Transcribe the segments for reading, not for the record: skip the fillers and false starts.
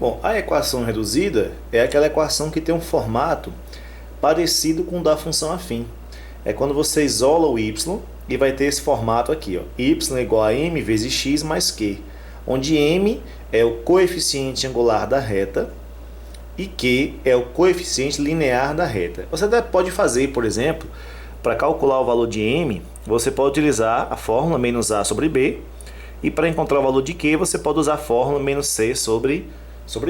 Bom, a equação reduzida é aquela equação que tem um formato parecido com o da função afim. É quando você isola o y e vai ter esse formato aqui, ó, y igual a m vezes x mais q, onde m é o coeficiente angular da reta e q é o coeficiente linear da reta. Você até pode fazer, por exemplo, para calcular o valor de m, você pode utilizar a fórmula menos a sobre b, e para encontrar o valor de q, você pode usar a fórmula menos c sobre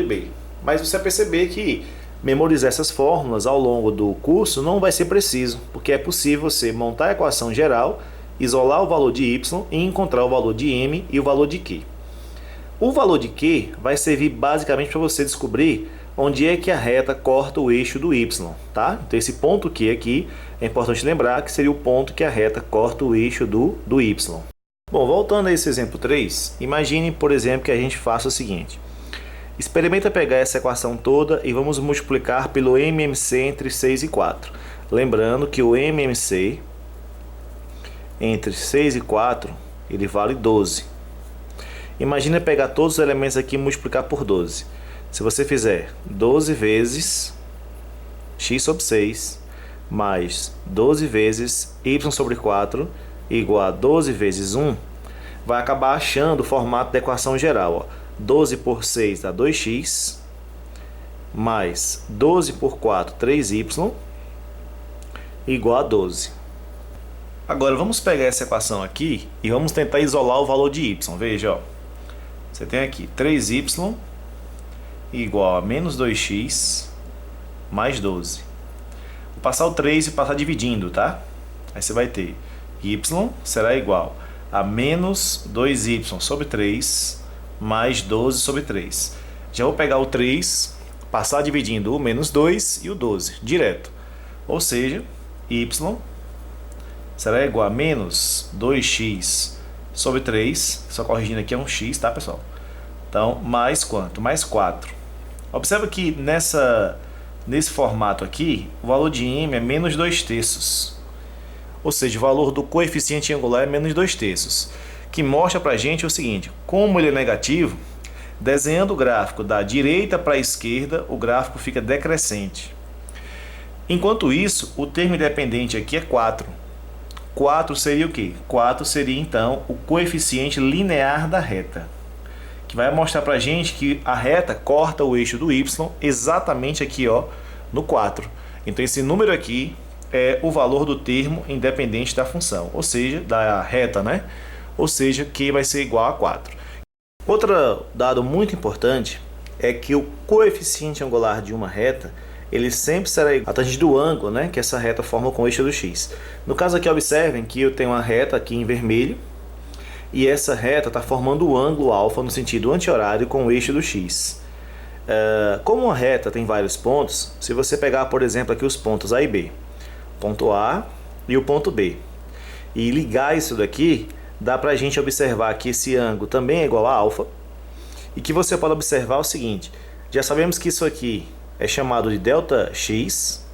b. Mas você vai perceber que memorizar essas fórmulas ao longo do curso não vai ser preciso, porque é possível você montar a equação geral, isolar o valor de y e encontrar o valor de m e o valor de q. O valor de q vai servir basicamente para você descobrir onde é que a reta corta o eixo do y, tá? Então esse ponto Q aqui é importante lembrar que seria o ponto que a reta corta o eixo do y. Bom, voltando a esse exemplo 3, imagine, por exemplo, que a gente faça o seguinte. Experimenta pegar essa equação toda e vamos multiplicar pelo MMC entre 6 e 4. Lembrando que o MMC entre 6 e 4, ele vale 12. Imagina pegar todos os elementos aqui e multiplicar por 12. Se você fizer 12 vezes x sobre 6 mais 12 vezes y sobre 4 igual a 12 vezes 1, vai acabar achando o formato da equação geral. Ó. 12 por 6 dá 2x, mais 12 por 4, 3y, igual a 12. Agora vamos pegar essa equação aqui e vamos tentar isolar o valor de y. Veja, ó. Você tem aqui 3y igual a menos 2x mais 12. Vou passar o 3 e passar dividindo, tá? Aí você vai ter y será igual a menos 2y sobre 3 mais 12 sobre 3. Já vou pegar o 3, passar dividindo o menos 2 e o 12, direto. Ou seja, y será igual a menos 2x sobre 3, só corrigindo aqui é um x, tá, pessoal? Então, mais quanto? Mais 4. Observa que nesse formato aqui, o valor de m é menos 2/3. Ou seja, o valor do coeficiente angular é menos 2/3. Que mostra pra gente o seguinte, como ele é negativo, desenhando o gráfico da direita para a esquerda, o gráfico fica decrescente. Enquanto isso, o termo independente aqui é 4. 4 seria o quê? 4 seria então o coeficiente linear da reta, que vai mostrar pra gente que a reta corta o eixo do y exatamente aqui, ó, no 4. Então esse número aqui é o valor do termo independente da função, ou seja, da reta, né? Ou seja, q vai ser igual a 4. Outro dado muito importante é que o coeficiente angular de uma reta, ele sempre será igual à tangente do ângulo, né, que essa reta forma com o eixo do x. No caso aqui, observem que eu tenho uma reta aqui em vermelho, e essa reta está formando o ângulo alfa no sentido anti-horário com o eixo do x. Como uma reta tem vários pontos, se você pegar, por exemplo, aqui os pontos A e B, ponto A e o ponto B, e ligar isso daqui, dá para a gente observar que esse ângulo também é igual a alfa, e que você pode observar o seguinte, já sabemos que isso aqui é chamado de delta x,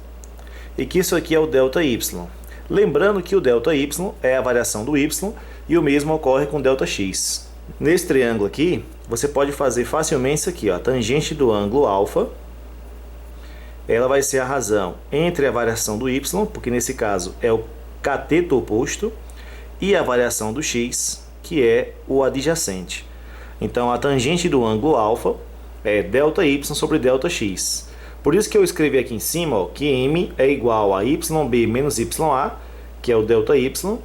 e que isso aqui é o delta y. Lembrando que o delta y é a variação do y, e o mesmo ocorre com Δx. Nesse triângulo aqui, você pode fazer facilmente isso aqui, ó, a tangente do ângulo alfa, ela vai ser a razão entre a variação do y, porque nesse caso é o cateto oposto, e a variação do x, que é o adjacente. Então a tangente do ângulo alfa é ΔY sobre Δx. Por isso que eu escrevi aqui em cima, ó, que m é igual a yb menos ya, que é o ΔY,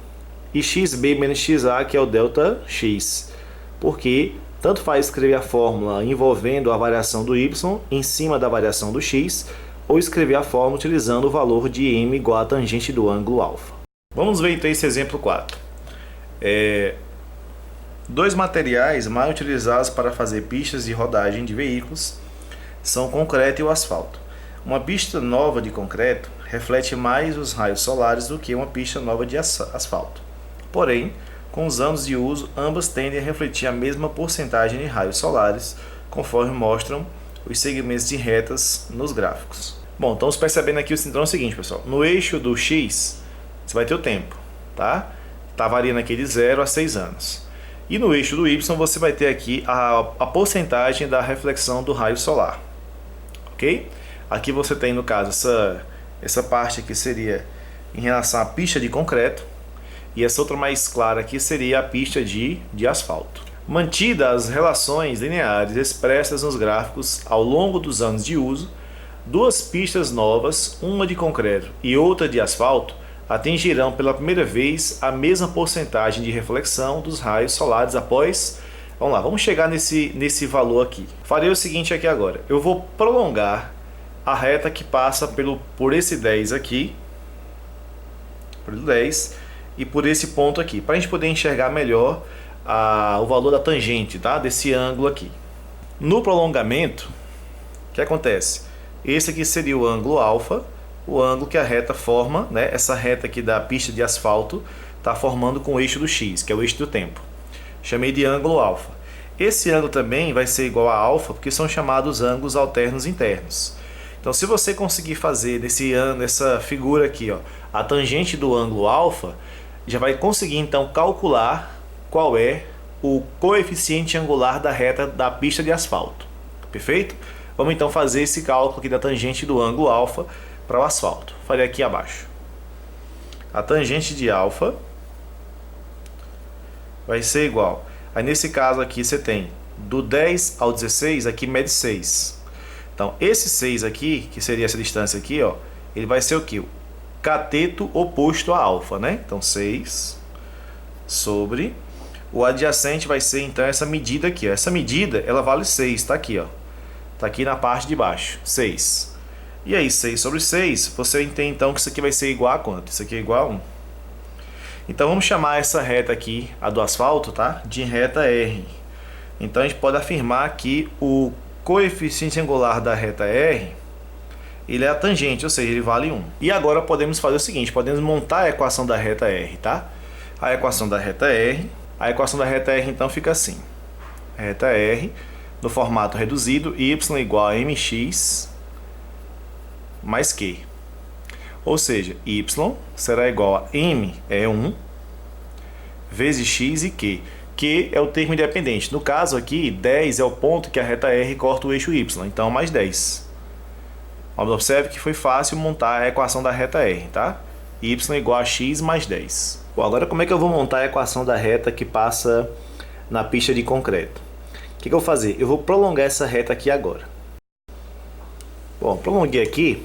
e xb menos xa, que é o Δx, porque tanto faz escrever a fórmula envolvendo a variação do y em cima da variação do x, ou escrever a fórmula utilizando o valor de m igual a tangente do ângulo alfa. Vamos ver então esse exemplo 4. Dois materiais mais utilizados para fazer pistas de rodagem de veículos são o concreto e o asfalto. Uma pista nova de concreto reflete mais os raios solares do que uma pista nova de asfalto. Porém, com os anos de uso, ambas tendem a refletir a mesma porcentagem de raios solares, conforme mostram os segmentos de retas nos gráficos. Bom, estamos percebendo aqui o seguinte, pessoal. No eixo do X, você vai ter o tempo, tá? Está variando aqui de 0 a 6 anos. E no eixo do y você vai ter aqui a porcentagem da reflexão do raio solar. Ok? Aqui você tem, no caso, essa parte aqui seria em relação à pista de concreto. E essa outra mais clara aqui seria a pista de asfalto. Mantidas as relações lineares expressas nos gráficos ao longo dos anos de uso, duas pistas novas, uma de concreto e outra de asfalto, atingirão pela primeira vez a mesma porcentagem de reflexão dos raios solares após... Vamos lá, vamos chegar nesse valor aqui. Farei o seguinte aqui agora. Eu vou prolongar a reta que passa por esse 10 aqui, por 10, e por esse ponto aqui, para a gente poder enxergar melhor o valor da tangente, tá? Desse ângulo aqui. No prolongamento, o que acontece? Esse aqui seria o ângulo alfa, o ângulo que a reta forma, né? Essa reta aqui da pista de asfalto está formando com o eixo do x, que é o eixo do tempo. Chamei de ângulo alfa. Esse ângulo também vai ser igual a alfa, porque são chamados ângulos alternos internos. Então, se você conseguir fazer nessa figura aqui, ó, a tangente do ângulo alfa, já vai conseguir então calcular qual é o coeficiente angular da reta da pista de asfalto. Perfeito? Vamos então fazer esse cálculo aqui da tangente do ângulo alfa para o asfalto. Farei aqui abaixo. A tangente de alfa vai ser igual. Aí nesse caso aqui você tem do 10 ao 16, aqui mede 6. Então esse 6 aqui, que seria essa distância aqui, ó, ele vai ser o que? O cateto oposto a alfa, né? Então 6 sobre... O adjacente vai ser então essa medida aqui, ó. Essa medida ela vale 6, tá aqui, ó. Tá aqui na parte de baixo, 6. E aí 6 sobre 6, você entende então que isso aqui vai ser igual a quanto? Isso aqui é igual a 1. Então vamos chamar essa reta aqui, a do asfalto, tá? De reta R. Então a gente pode afirmar que o coeficiente angular da reta R, ele é a tangente, ou seja, ele vale 1. E agora podemos fazer o seguinte, podemos montar a equação da reta R, tá? A equação da reta R então fica assim. Reta R, no formato reduzido, y igual a mx mais q. Ou seja, y será igual a m é 1 vezes x e q. Q é o termo independente. No caso aqui, 10 é o ponto que a reta R corta o eixo y. Então, mais 10. Observe que foi fácil montar a equação da reta R, tá? Y igual a x mais 10. Bom, agora como é que eu vou montar a equação da reta que passa na pista de concreto? O que eu vou fazer? Eu vou prolongar essa reta aqui agora. Bom, prolonguei aqui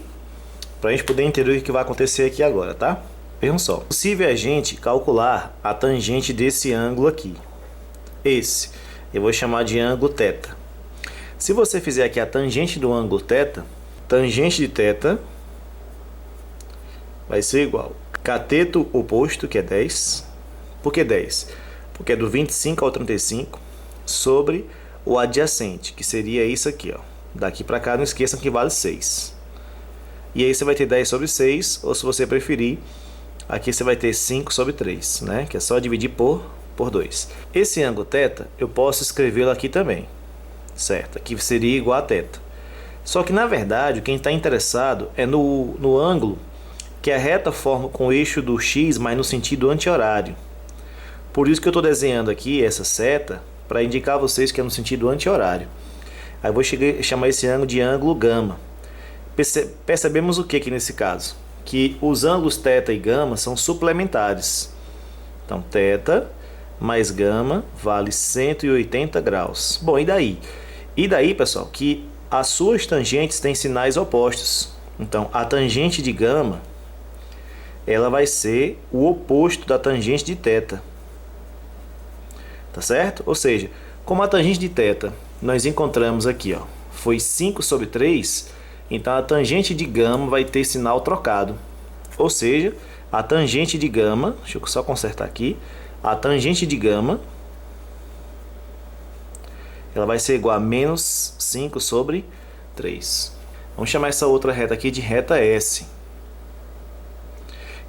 para a gente poder entender o que vai acontecer aqui agora, tá? Vejam só. É possível a gente calcular a tangente desse ângulo aqui. Esse eu vou chamar de ângulo θ. Se você fizer aqui a tangente do ângulo θ, tangente de θ vai ser igual cateto oposto, que é 10. Por que 10? Porque é do 25 ao 35 sobre o adjacente, que seria isso aqui, ó. Daqui para cá, não esqueçam que vale 6. E aí você vai ter 10 sobre 6, ou se você preferir, aqui você vai ter 5 sobre 3, né? Que é só dividir por 2. Esse ângulo θ, eu posso escrevê-lo aqui também, certo? Aqui seria igual a θ. Só que, na verdade, quem está interessado é no ângulo que a reta forma com o eixo do x, mas no sentido anti-horário. Por isso que eu estou desenhando aqui essa seta, para indicar a vocês que é no sentido anti-horário. Aí eu vou chamar esse ângulo de ângulo gama. Percebemos o que aqui nesse caso? Que os ângulos θ e gama são suplementares. Então, θ mais gama vale 180 graus. Bom, e daí? E daí, pessoal, que as suas tangentes têm sinais opostos. Então, a tangente de gama, ela vai ser o oposto da tangente de θ. Tá certo? Ou seja, como a tangente de θ nós encontramos aqui, ó, foi 5 sobre 3, então a tangente de gama vai ter sinal trocado. Ou seja, a tangente de gama, deixa eu só consertar aqui, a tangente de gama, ela vai ser igual a menos 5 sobre 3. Vamos chamar essa outra reta aqui de reta S.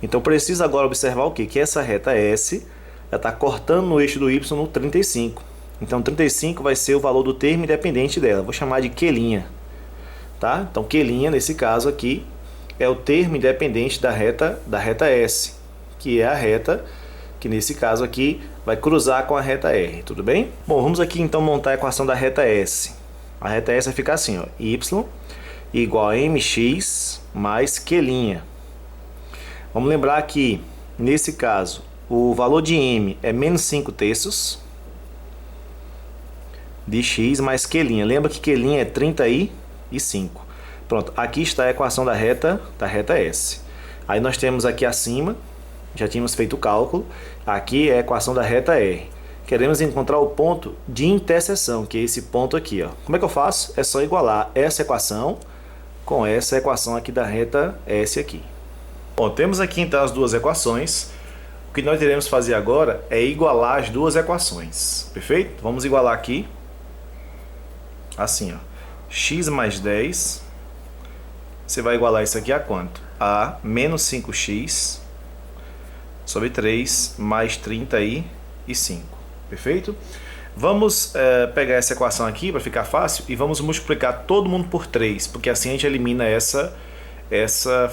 Então precisa agora observar o quê? Que essa reta S está cortando no eixo do y no 35. Então 35 vai ser o valor do termo independente dela. Vou chamar de Q'. Tá? Então Q', nesse caso aqui, é o termo independente da reta S, que é a reta que nesse caso aqui vai cruzar com a reta R, tudo bem? Bom, vamos aqui então montar a equação da reta S. A reta S vai ficar assim, ó, y igual a mx mais q'. Vamos lembrar que, nesse caso, o valor de m é menos 5 terços de x mais q'. Lembra que q' é 35. Pronto, aqui está a equação da reta S. Aí nós temos aqui acima, já tínhamos feito o cálculo, aqui é a equação da reta R. Queremos encontrar o ponto de interseção, que é esse ponto aqui, ó. Como é que eu faço? É só igualar essa equação com essa equação aqui da reta S aqui. Bom, temos aqui então as duas equações. O que nós iremos fazer agora é igualar as duas equações, perfeito? Vamos igualar aqui, assim, ó, x mais 10, você vai igualar isso aqui a quanto? A menos 5x sobre 3 mais 35, perfeito? Vamos pegar essa equação aqui para ficar fácil e vamos multiplicar todo mundo por 3, porque assim a gente elimina essa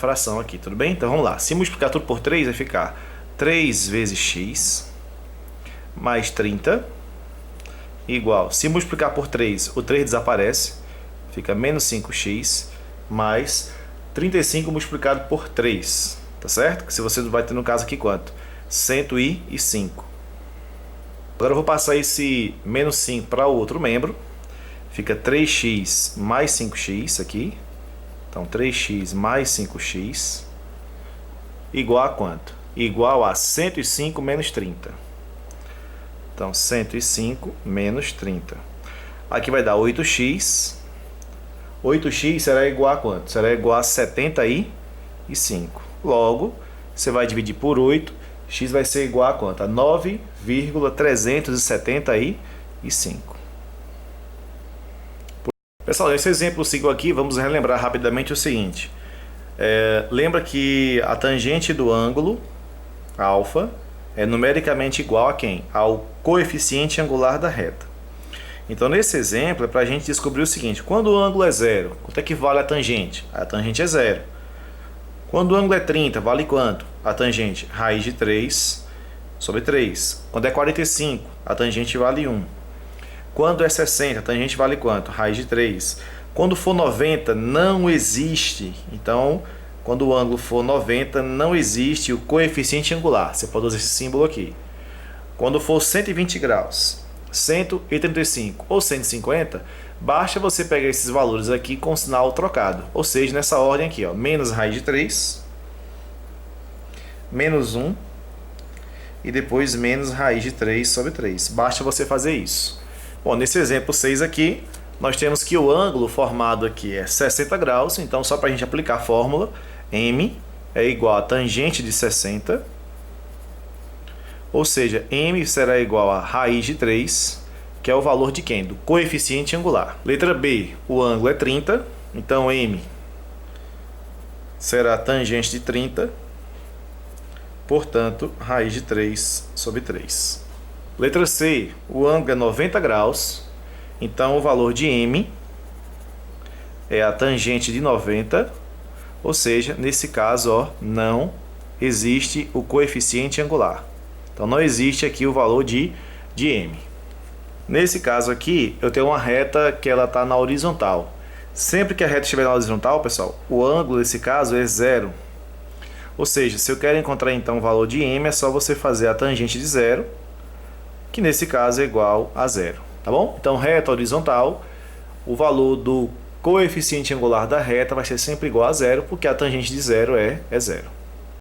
fração aqui, tudo bem? Então vamos lá, se multiplicar tudo por 3 vai ficar 3 vezes x mais 30 igual, se multiplicar por 3, o 3 desaparece, fica menos 5x mais 35 multiplicado por 3, tá certo? Que se você vai ter no caso aqui quanto? 105. Agora eu vou passar esse menos 5 para o outro membro, fica 3x mais 5x aqui, então 3x mais 5x igual a quanto? Igual a 105 menos 30. Então 105 menos 30. Aqui vai dar 8x. 8x será igual a quanto? Será igual a 75. Logo, você vai dividir por 8, x vai ser igual a quanto? A 9,375. Pessoal, nesse exemplo 5 aqui, vamos relembrar rapidamente o seguinte. Lembra que a tangente do ângulo alfa é numericamente igual a quem? Ao coeficiente angular da reta. Então, nesse exemplo, é para a gente descobrir o seguinte: quando o ângulo é zero, quanto é que vale a tangente? A tangente é zero. Quando o ângulo é 30, vale quanto? A tangente, raiz de 3 sobre 3. Quando é 45, a tangente vale 1. Quando é 60, a tangente vale quanto? Raiz de 3. Quando for 90, não existe. Então, quando o ângulo for 90, não existe o coeficiente angular. Você pode usar esse símbolo aqui. Quando for 120 graus, 135 ou 150, basta você pegar esses valores aqui com o sinal trocado. Ou seja, nessa ordem aqui, ó, menos raiz de 3, menos 1 e depois menos raiz de 3 sobre 3. Basta você fazer isso. Bom, nesse exemplo 6 aqui, nós temos que o ângulo formado aqui é 60 graus. Então, só para a gente aplicar a fórmula, m é igual a tangente de 60. Ou seja, m será igual a raiz de 3, que é o valor de quem? Do coeficiente angular. Letra B, o ângulo é 30, então m será tangente de 30, portanto, raiz de 3 sobre 3. Letra C, o ângulo é 90 graus, então o valor de m é a tangente de 90, ou seja, nesse caso, ó, não existe o coeficiente angular. Então não existe aqui o valor de m. Nesse caso aqui, eu tenho uma reta que ela está na horizontal. Sempre que a reta estiver na horizontal, pessoal, o ângulo nesse caso é zero. Ou seja, se eu quero encontrar então o valor de m, é só você fazer a tangente de zero, que nesse caso é igual a zero. Tá bom? Então, reta horizontal, o valor do coeficiente angular da reta vai ser sempre igual a zero, porque a tangente de zero é zero.